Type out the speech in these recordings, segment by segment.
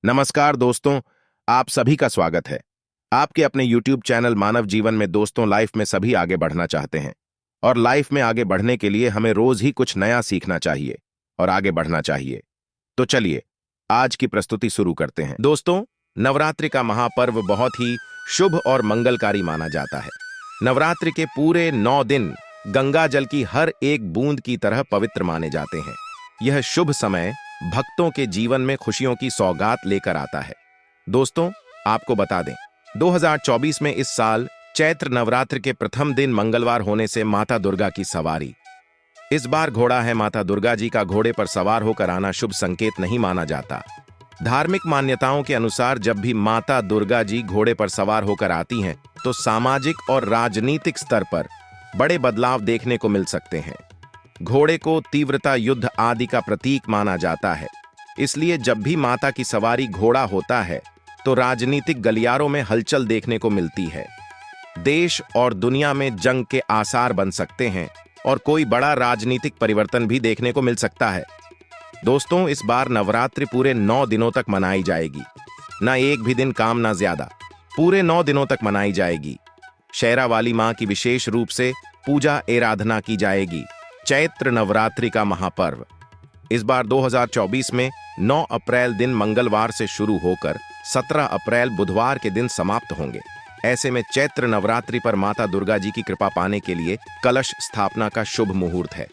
नमस्कार दोस्तों, आप सभी का स्वागत है। आपके अपने YouTube चैनल मानव जीवन में दोस्तों, लाइफ में सभी आगे बढ़ना चाहते हैं और लाइफ में आगे बढ़ने के लिए हमें रोज ही कुछ नया सीखना चाहिए और आगे बढ़ना चाहिए। तो चलिए आज की प्रस्तुति शुरू करते हैं। दोस्तों, नवरात्रि का महापर्व बहुत ही शुभ और मंगलकारी माना जाता है। नवरात्रि के पूरे 9 दिन गंगा जल की हर एक बूंद की तरह पवित्र माने जाते हैं। यह शुभ समय भक्तों के जीवन में खुशियों की सौगात लेकर आता है। दोस्तों, आपको बता दें, 2024 में इस साल चैत्र नवरात्र के प्रथम दिन मंगलवार होने से माता दुर्गा की सवारी। इस बार घोड़ा है माता दुर्गा जी का। घोड़े पर सवार होकर आना शुभ संकेत नहीं माना जाता। धार्मिक मान्यताओं के अनुसार जब भी माता दुर्गा जी घोड़े पर सवार होकर आती हैं तो सामाजिक और राजनीतिक स्तर पर बड़े बदलाव देखने को मिल सकते हैं। घोड़े को तीव्रता, युद्ध आदि का प्रतीक माना जाता है। इसलिए जब भी माता की सवारी घोड़ा होता है तो राजनीतिक गलियारों में हलचल देखने को मिलती है। देश और दुनिया में जंग के आसार बन सकते हैं और कोई बड़ा राजनीतिक परिवर्तन भी देखने को मिल सकता है। दोस्तों, इस बार नवरात्रि पूरे 9 दिनों तक मनाई जाएगी। ना एक भी दिन काम ना ज्यादा, पूरे 9 दिनों तक मनाई जाएगी। शेरा वाली मां की विशेष रूप से पूजा आराधना की जाएगी। चैत्र नवरात्रि का महापर्व इस बार 2024 में 9 अप्रैल दिन मंगलवार से शुरू होकर 17 अप्रैल बुधवार के दिन समाप्त होंगे। ऐसे में चैत्र नवरात्रि पर माता दुर्गा जी की कृपा पाने के लिए कलश स्थापना का शुभ मुहूर्त है।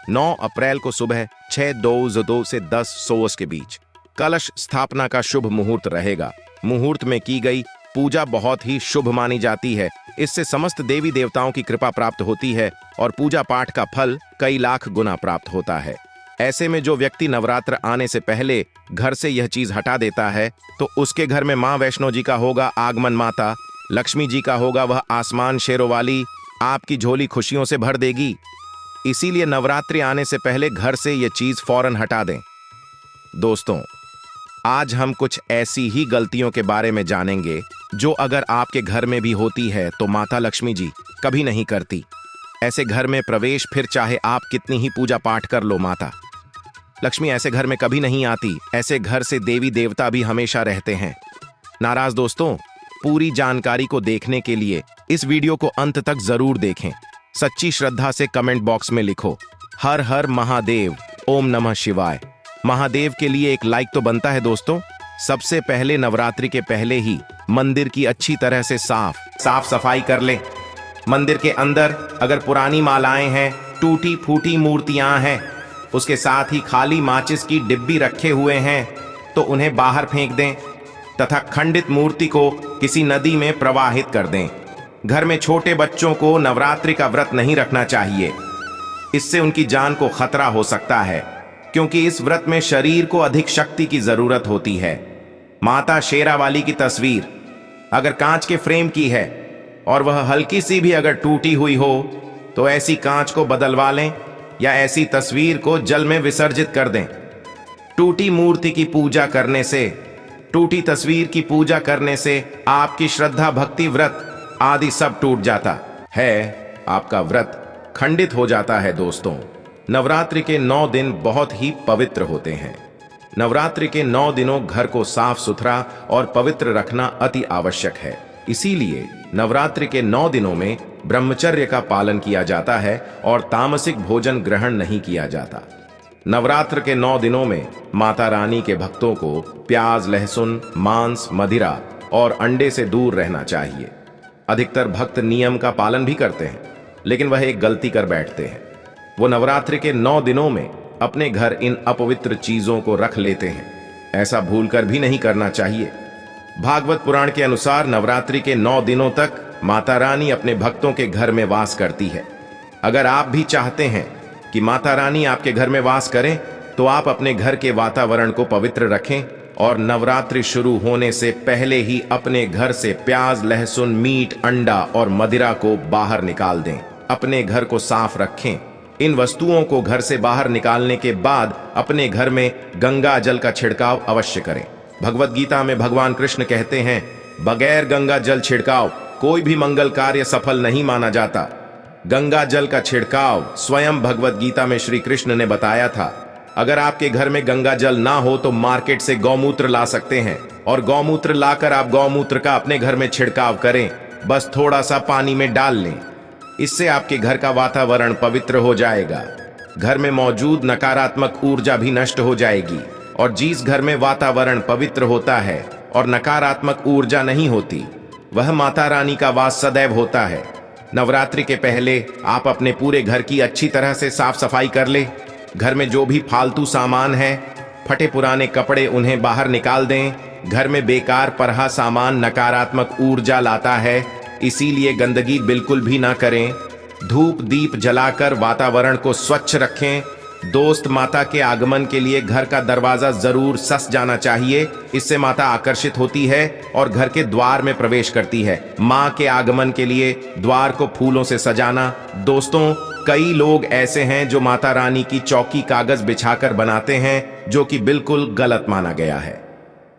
9 अप्रैल को सुबह 6:02 से 10:00 के बीच कलश स्थापना का शुभ मुहूर्त रहेगा। मुहूर्त में की गई पूजा बहुत ही शुभ मानी जाती है। इससे समस्त देवी देवताओं की कृपा प्राप्त होती है और पूजा पाठ का फल कई लाख गुना प्राप्त होता है। ऐसे में जो व्यक्ति नवरात्र आने से पहले घर से यह चीज हटा देता है तो उसके घर में मां वैष्णो जी का होगा आगमन, माता लक्ष्मी जी का होगा वह आसमान शेरों वाली आपकी झोली खुशियों से भर देगी। इसीलिए नवरात्रि आने से पहले घर से यह चीज फौरन हटा दें। दोस्तों, आज हम कुछ ऐसी ही गलतियों के बारे में जानेंगे जो अगर आपके घर में भी होती है तो माता लक्ष्मी जी कभी नहीं करती। ऐसे घर में प्रवेश, फिर चाहे आप कितनी ही पूजा पाठ कर लो, माता लक्ष्मी ऐसे घर में कभी नहीं आती। ऐसे घर से देवी देवता भी हमेशा रहते हैं नाराज। दोस्तों, पूरी जानकारी को देखने के लिए इस वीडियो को अंत तक जरूर देखें। सच्ची श्रद्धा से कमेंट बॉक्स में लिखो हर हर महादेव, ओम नमः शिवाय। महादेव के लिए एक लाइक तो बनता है। दोस्तों, सबसे पहले नवरात्रि के पहले ही मंदिर की अच्छी तरह से साफ सफाई कर लें। मंदिर के अंदर अगर पुरानी मालाएं हैं, टूटी फूटी मूर्तियां हैं, उसके साथ ही खाली माचिस की डिब्बी रखे हुए हैं तो उन्हें बाहर फेंक दें तथा खंडित मूर्ति को किसी नदी में प्रवाहित कर दें। घर में छोटे बच्चों को नवरात्रि का व्रत नहीं रखना चाहिए। इससे उनकी जान को खतरा हो सकता है, क्योंकि इस व्रत में शरीर को अधिक शक्ति की जरूरत होती है। माता शेरा वाली की तस्वीर अगर कांच के फ्रेम की है और वह हल्की सी भी अगर टूटी हुई हो तो ऐसी कांच को बदलवा लें या ऐसी तस्वीर को जल में विसर्जित कर दें। टूटी मूर्ति की पूजा करने से, टूटी तस्वीर की पूजा करने से आपकी श्रद्धा, भक्ति, व्रत आदि सब टूट जाता है। आपका व्रत खंडित हो जाता है। दोस्तों, नवरात्रि के 9 दिन बहुत ही पवित्र होते हैं। नवरात्रि के 9 दिनों घर को साफ सुथरा और पवित्र रखना अति आवश्यक है। इसीलिए नवरात्रि के 9 दिनों में ब्रह्मचर्य का पालन किया जाता है और तामसिक भोजन ग्रहण नहीं किया जाता। नवरात्र के 9 दिनों में माता रानी के भक्तों को प्याज, लहसुन, मांस, मदिरा और अंडे से दूर रहना चाहिए। अधिकतर भक्त नियम का पालन भी करते हैं, लेकिन वह एक गलती कर बैठते हैं। वो नवरात्रि के 9 दिनों में अपने घर इन अपवित्र चीजों को रख लेते हैं। ऐसा भूलकर भी नहीं करना चाहिए। भागवत पुराण के अनुसार नवरात्रि के 9 दिनों तक माता रानी अपने भक्तों के घर में वास करती है। अगर आप भी चाहते हैं कि माता रानी आपके घर में वास करें तो आप अपने घर के वातावरण को पवित्र रखें और नवरात्रि शुरू होने से पहले ही अपने घर से प्याज, लहसुन, मीट, अंडा और मदिरा को बाहर निकाल दें। अपने घर को साफ रखें। इन वस्तुओं को घर से बाहर निकालने के बाद अपने घर में गंगा जल का छिड़काव अवश्य करें। भगवत गीता में भगवान कृष्ण कहते हैं, बगैर गंगा जल छिड़काव कोई भी मंगल कार्य सफल नहीं माना जाता। गंगा जल का छिड़काव स्वयं भगवत गीता में श्री कृष्ण ने बताया था। अगर आपके घर में गंगा जल ना हो तो मार्केट से गौमूत्र ला सकते हैं और गौमूत्र लाकर आप गौमूत्र का अपने घर में छिड़काव करें। बस थोड़ा सा पानी में डाल लें। इससे आपके घर का वातावरण पवित्र हो जाएगा। घर में मौजूद नकारात्मक ऊर्जा भी नष्ट हो जाएगी और जिस घर में वातावरण पवित्र होता है और नकारात्मक ऊर्जा नहीं होती, वह माता रानी का वास सदैव होता है। नवरात्रि के पहले आप अपने पूरे घर की अच्छी तरह से साफ सफाई कर ले। घर में जो भी फालतू सामान है, फटे पुराने कपड़े, उन्हें बाहर निकाल दें। घर में बेकार पराहा सामान नकारात्मक ऊर्जा लाता है, इसीलिए गंदगी बिल्कुल भी ना करें। धूप दीप जलाकर वातावरण को स्वच्छ रखें। दोस्त, माता के आगमन के लिए घर का दरवाजा जरूर सस जाना चाहिए। इससे माता आकर्षित होती है और घर के द्वार में प्रवेश करती है। माँ के आगमन के लिए द्वार को फूलों से सजाना। दोस्तों, कई लोग ऐसे हैं जो माता रानी की चौकी कागज बिछाकर बनाते हैं, जो कि बिल्कुल गलत माना गया है।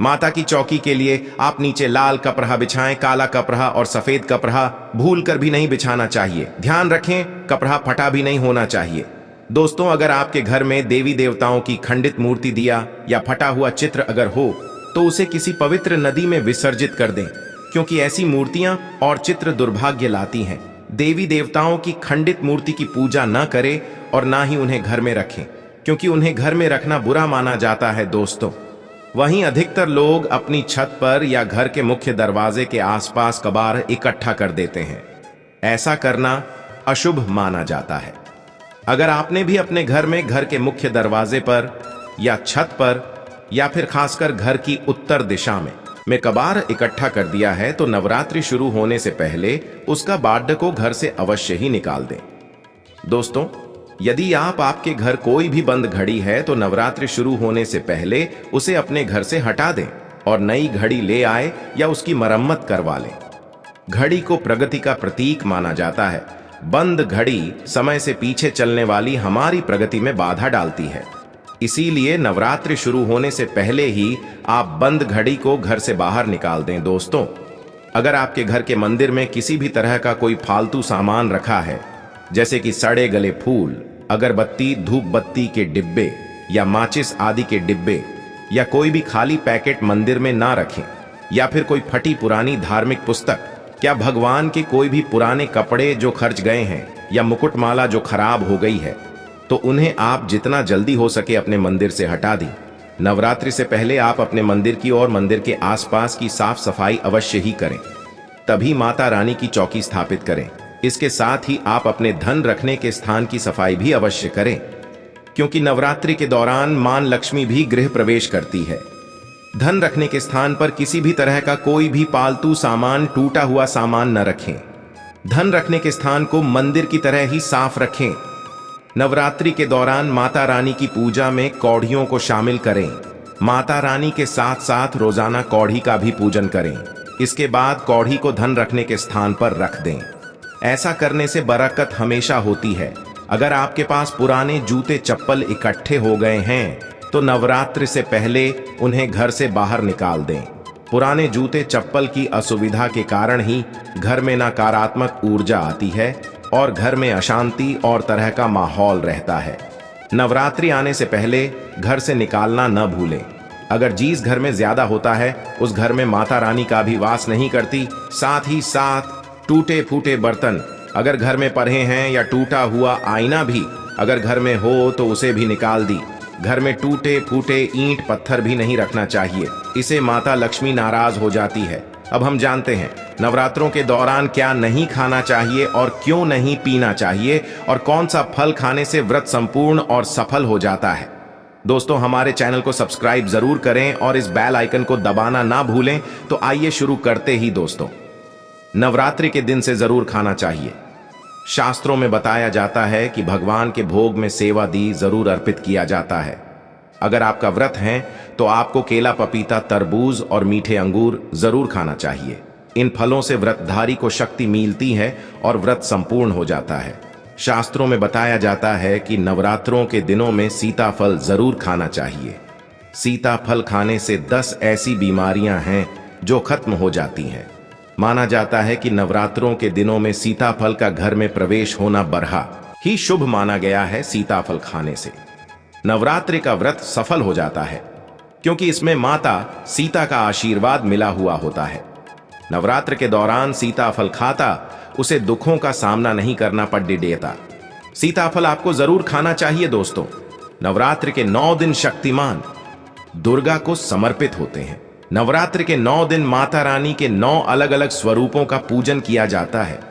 माता की चौकी के लिए आप नीचे लाल कपड़ा बिछाएं। काला कपड़ा और सफेद कपड़ा भूल कर भी नहीं बिछाना चाहिए। ध्यान रखें, कपड़ा फटा भी नहीं होना चाहिए। दोस्तों, अगर आपके घर में देवी देवताओं की खंडित मूर्ति, दिया या फटा हुआ चित्र अगर हो तो उसे किसी पवित्र नदी में विसर्जित कर दें, क्योंकि ऐसी मूर्तियां और चित्र दुर्भाग्य लाती हैं। देवी देवताओं की खंडित मूर्ति की पूजा न करें और ना ही उन्हें घर में रखें, क्योंकि उन्हें घर में रखना बुरा माना जाता है। दोस्तों, वहीं अधिकतर लोग अपनी छत पर या घर के मुख्य दरवाजे के आसपास कबाड़ इकट्ठा कर देते हैं। ऐसा करना अशुभ माना जाता है। अगर आपने भी अपने घर में घर के मुख्य दरवाजे पर या छत पर या फिर खासकर घर की उत्तर दिशा में कबाड़ इकट्ठा कर दिया है, तो नवरात्रि शुरू होने से पहले उसका बाड्य को घर से अवश्य ही निकाल दें। दोस्तों, यदि आपके घर कोई भी बंद घड़ी है तो नवरात्रि शुरू होने से पहले उसे अपने घर से हटा दें और नई घड़ी ले आए या उसकी मरम्मत करवा लें। घड़ी को प्रगति का प्रतीक माना जाता है। बंद घड़ी समय से पीछे चलने वाली हमारी प्रगति में बाधा डालती है। इसीलिए नवरात्रि शुरू होने से पहले ही आप बंद घड़ी को घर से बाहर निकाल दें। दोस्तों, अगर आपके घर के मंदिर में किसी भी तरह का कोई फालतू सामान रखा है, जैसे कि सड़े गले फूल, अगरबत्ती, धूप बत्ती के डिब्बे या माचिस आदि के डिब्बे, या कोई भी खाली पैकेट मंदिर में ना रखें, या फिर कोई फटी पुरानी धार्मिक पुस्तक, क्या भगवान के कोई भी पुराने कपड़े जो खर्च गए हैं या मुकुटमाला जो खराब हो गई है, तो उन्हें आप जितना जल्दी हो सके अपने मंदिर से हटा दें। नवरात्रि से पहले आप अपने मंदिर की और मंदिर के आसपास की साफ सफाई अवश्य ही करें, तभी माता रानी की चौकी स्थापित करें। इसके साथ ही आप अपने धन रखने के स्थान की सफाई भी अवश्य करें, क्योंकि नवरात्रि के दौरान मां लक्ष्मी भी गृह प्रवेश करती है। धन रखने के स्थान पर किसी भी तरह का कोई भी पालतू सामान, टूटा हुआ सामान न रखें। धन रखने के स्थान को मंदिर की तरह ही साफ रखें। नवरात्रि के दौरान माता रानी की पूजा में कौड़ियों को शामिल करें। माता रानी के साथ साथ रोजाना कौड़ी का भी पूजन करें। इसके बाद कौड़ी को धन रखने के स्थान पर रख दें। ऐसा करने से बरकत हमेशा होती है। अगर आपके पास पुराने जूते चप्पल इकट्ठे हो गए हैं तो नवरात्रि से पहले उन्हें घर से बाहर निकाल दें। पुराने जूते चप्पल की असुविधा के कारण ही घर में नकारात्मक ऊर्जा आती है और घर में अशांति और तरह का माहौल रहता है। नवरात्रि आने से पहले घर से निकालना न भूलें। अगर जिस घर में ज्यादा होता है उस घर में माता रानी का भी वास नहीं करती। साथ ही साथ टूटे फूटे बर्तन अगर घर में पड़े हैं या टूटा हुआ आईना भी अगर घर में हो तो उसे भी निकाल दी। घर में टूटे फूटे ईंट पत्थर भी नहीं रखना चाहिए, इसे माता लक्ष्मी नाराज हो जाती है। अब हम जानते हैं नवरात्रों के दौरान क्या नहीं खाना चाहिए और क्यों नहीं पीना चाहिए और कौन सा फल खाने से व्रत संपूर्ण और सफल हो जाता है। दोस्तों, हमारे चैनल को सब्सक्राइब जरूर करें और इस बेल आइकन को दबाना ना भूलें। तो आइए शुरू करते ही। दोस्तों, नवरात्रि के दिन से जरूर खाना चाहिए। शास्त्रों में बताया जाता है कि भगवान के भोग में सेवा दी जरूर अर्पित किया जाता है। अगर आपका व्रत है तो आपको केला, पपीता, तरबूज और मीठे अंगूर जरूर खाना चाहिए। इन फलों से व्रतधारी को शक्ति मिलती है और व्रत संपूर्ण हो जाता है। शास्त्रों में बताया जाता है कि नवरात्रों के दिनों में सीताफल जरूर खाना चाहिए। सीताफल खाने से 10 ऐसी बीमारियां हैं जो खत्म हो जाती हैं। माना जाता है कि नवरात्रों के दिनों में सीताफल का घर में प्रवेश होना बरहा ही शुभ माना गया है। सीताफल खाने से नवरात्रि का व्रत सफल हो जाता है, क्योंकि इसमें माता सीता का आशीर्वाद मिला हुआ होता है। नवरात्र के दौरान सीताफल खाता उसे दुखों का सामना नहीं करना पड़ देता। सीताफल आपको जरूर खाना चाहिए दोस्तों। नवरात्र के 9 दिन शक्तिमान दुर्गा को समर्पित होते हैं। नवरात्र के 9 दिन माता रानी के 9 अलग अलग स्वरूपों का पूजन किया जाता है।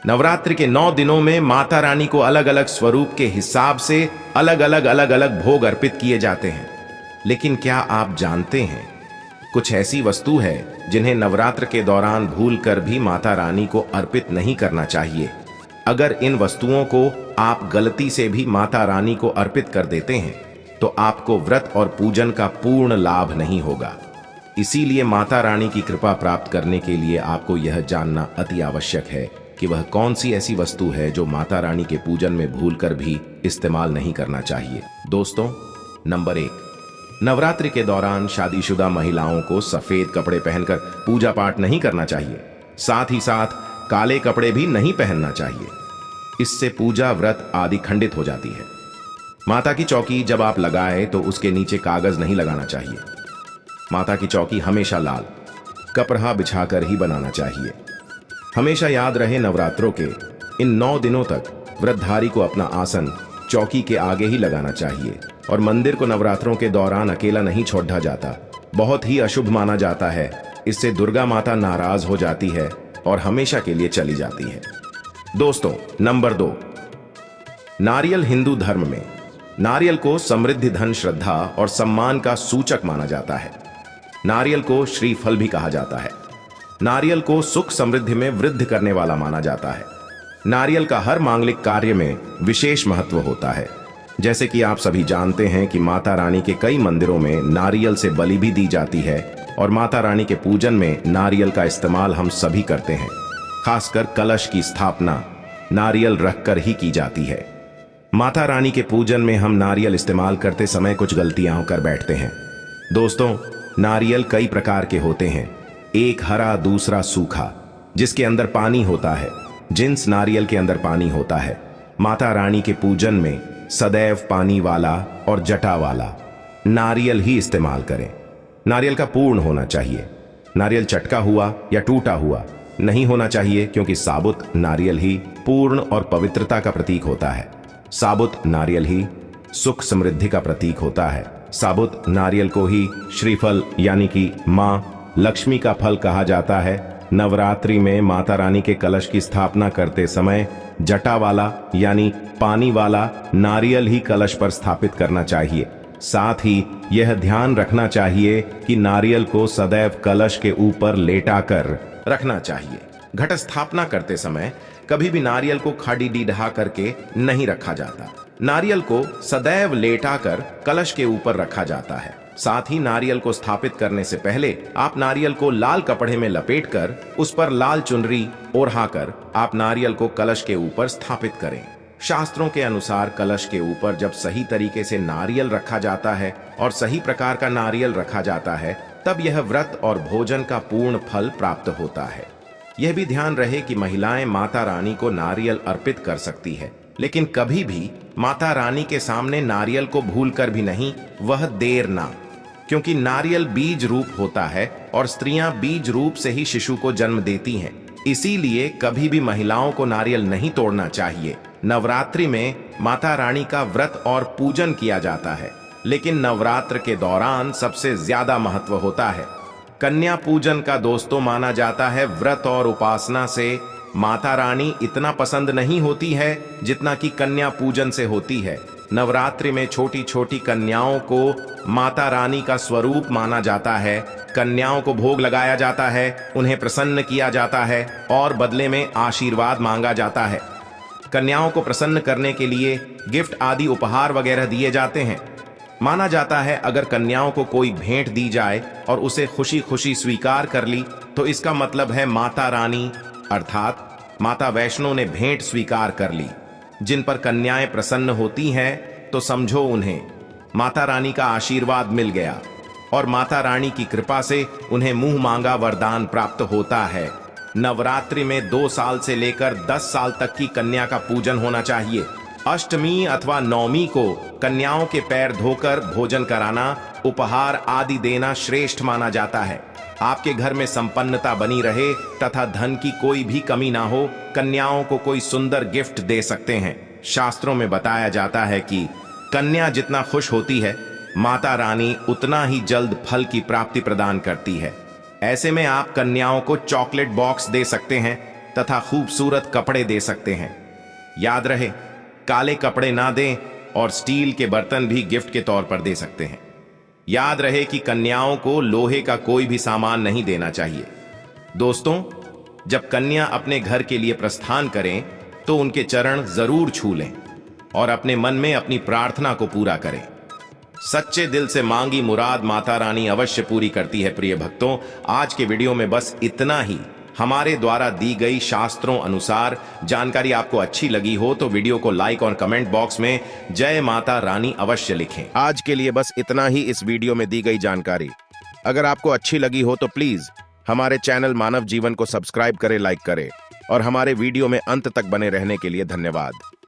नवरात्र के 9 दिनों में माता रानी को अलग अलग स्वरूप के हिसाब से अलग अलग भोग अर्पित किए जाते हैं। लेकिन क्या आप जानते हैं, कुछ ऐसी वस्तु है जिन्हें नवरात्र के दौरान भूलकर भी माता रानी को अर्पित नहीं करना चाहिए। अगर इन वस्तुओं को आप गलती से भी माता रानी को अर्पित कर देते हैं तो आपको व्रत और पूजन का पूर्ण लाभ नहीं होगा। इसीलिए माता रानी की कृपा प्राप्त करने के लिए आपको यह जानना अति आवश्यक है कि वह कौन सी ऐसी वस्तु है जो माता रानी के पूजन में भूलकर भी इस्तेमाल नहीं करना चाहिए। दोस्तों, नंबर 1, नवरात्रि के दौरान शादीशुदा महिलाओं को सफेद कपड़े पहनकर पूजा पाठ नहीं करना चाहिए। साथ ही साथ काले कपड़े भी नहीं पहनना चाहिए। इससे पूजा व्रत आदि खंडित हो जाती है। माता की चौकी जब आप लगाए तो उसके नीचे कागज नहीं लगाना चाहिए। माता की चौकी हमेशा लाल कपड़ा बिछाकर ही बनाना चाहिए। हमेशा याद रहे, नवरात्रों के इन 9 दिनों तक व्रतधारी को अपना आसन चौकी के आगे ही लगाना चाहिए और मंदिर को नवरात्रों के दौरान अकेला नहीं छोड़ा जाता। बहुत ही अशुभ माना जाता है। इससे दुर्गा माता नाराज हो जाती है और हमेशा के लिए चली जाती है। दोस्तों, नंबर 2, नारियल। हिंदू धर्म में नारियल को समृद्धि, धन, श्रद्धा और सम्मान का सूचक माना जाता है। नारियल को श्रीफल भी कहा जाता है। नारियल को सुख समृद्धि में वृद्धि करने वाला माना जाता है। नारियल का हर मांगलिक कार्य में विशेष महत्व होता है। जैसे कि आप सभी जानते हैं कि माता रानी के कई मंदिरों में नारियल से बलि भी दी जाती है और माता रानी के पूजन में नारियल का इस्तेमाल हम सभी करते हैं। खासकर कलश की स्थापना नारियल रखकर ही की जाती है। माता रानी के पूजन में हम नारियल इस्तेमाल करते समय कुछ गलतियां कर बैठते हैं। दोस्तों, नारियल कई प्रकार के होते हैं। एक हरा, दूसरा सूखा, जिसके अंदर पानी होता है। जिन्स नारियल के अंदर पानी होता है। माता रानी के पूजन में सदैव पानी वाला और जटा वाला नारियल ही इस्तेमाल करें। नारियल का पूर्ण होना चाहिए। नारियल चटका हुआ या टूटा हुआ नहीं होना चाहिए, क्योंकि साबुत नारियल ही पूर्ण और पवित्रता का प्रतीक होता है। साबुत नारियल ही सुख समृद्धि का प्रतीक होता है। साबुत नारियल को ही श्रीफल यानी कि माँ लक्ष्मी का फल कहा जाता है। नवरात्रि में माता रानी के कलश की स्थापना करते समय जटा वाला यानी पानी वाला नारियल ही कलश पर स्थापित करना चाहिए। साथ ही यह ध्यान रखना चाहिए कि नारियल को सदैव कलश के ऊपर लेटाकर रखना चाहिए। घट स्थापना करते समय कभी भी नारियल को खाड़ी डीढ़ा करके नहीं रखा जाता। नारियल को सदैव लेटाकर कलश के ऊपर रखा जाता है। साथ ही नारियल को स्थापित करने से पहले आप नारियल को लाल कपड़े में लपेटकर उस पर लाल चुनरी ओढ़ाकर आप नारियल को कलश के ऊपर स्थापित करें। शास्त्रों के अनुसार कलश के ऊपर जब सही तरीके से नारियल रखा जाता है और सही प्रकार का नारियल रखा जाता है, तब यह व्रत और भोजन का पूर्ण फल प्राप्त होता है। यह भी ध्यान रहे कि महिलाएं माता रानी को नारियल अर्पित कर सकती है, लेकिन कभी भी माता रानी के सामने नारियल को भूलकर भी नहीं, वह देर ना, क्योंकि नारियल बीज रूप होता है और स्त्रियां बीज रूप से ही शिशु को जन्म देती हैं। इसीलिए कभी भी महिलाओं को नारियल नहीं तोड़ना चाहिए। नवरात्रि में माता रानी का व्रत और पूजन किया जाता है, लेकिन नवरात्र के दौरान सबसे ज्यादा महत्व होता है कन्या पूजन का। दोस्तों, माना जाता है व्रत और उपासना से माता रानी इतना पसंद नहीं होती है जितना कि कन्या पूजन से होती है। नवरात्रि में छोटी छोटी कन्याओं को माता रानी का स्वरूप माना जाता है। कन्याओं को भोग लगाया जाता है, उन्हें प्रसन्न किया जाता है और बदले में आशीर्वाद मांगा जाता है। कन्याओं को प्रसन्न करने के लिए गिफ्ट आदि उपहार वगैरह दिए जाते हैं। माना जाता है अगर कन्याओं को कोई भेंट दी जाए और उसे खुशी खुशी स्वीकार कर ली तो इसका मतलब है माता रानी अर्थात माता वैष्णो ने भेंट स्वीकार कर ली। जिन पर कन्याएं प्रसन्न होती हैं तो समझो उन्हें माता रानी का आशीर्वाद मिल गया और माता रानी की कृपा से उन्हें मुंह मांगा वरदान प्राप्त होता है। नवरात्रि में 2 साल से लेकर 10 साल तक की कन्या का पूजन होना चाहिए। अष्टमी अथवा नवमी को कन्याओं के पैर धोकर भोजन कराना, उपहार आदि देना श्रेष्ठ माना जाता है। आपके घर में संपन्नता बनी रहे तथा धन की कोई भी कमी ना हो, कन्याओं को कोई सुंदर गिफ्ट दे सकते हैं। शास्त्रों में बताया जाता है कि कन्या जितना खुश होती है, माता रानी उतना ही जल्द फल की प्राप्ति प्रदान करती है। ऐसे में आप कन्याओं को चॉकलेट बॉक्स दे सकते हैं तथा खूबसूरत कपड़े दे सकते हैं। याद रहे, काले कपड़े ना दें और स्टील के बर्तन भी गिफ्ट के तौर पर दे सकते हैं। याद रहे कि कन्याओं को लोहे का कोई भी सामान नहीं देना चाहिए। दोस्तों, जब कन्या अपने घर के लिए प्रस्थान करें तो उनके चरण जरूर छू लें और अपने मन में अपनी प्रार्थना को पूरा करें। सच्चे दिल से मांगी मुराद माता रानी अवश्य पूरी करती है। प्रिय भक्तों, आज के वीडियो में बस इतना ही। हमारे द्वारा दी गई शास्त्रों अनुसार जानकारी आपको अच्छी लगी हो तो वीडियो को लाइक और कमेंट बॉक्स में जय माता रानी अवश्य लिखें। आज के लिए बस इतना ही इस वीडियो में दी गई जानकारी। अगर आपको अच्छी लगी हो तो प्लीज हमारे चैनल मानव जीवन को सब्सक्राइब करें, लाइक करें और हमारे वीडियो में अंत तक बने रहने के लिए धन्यवाद।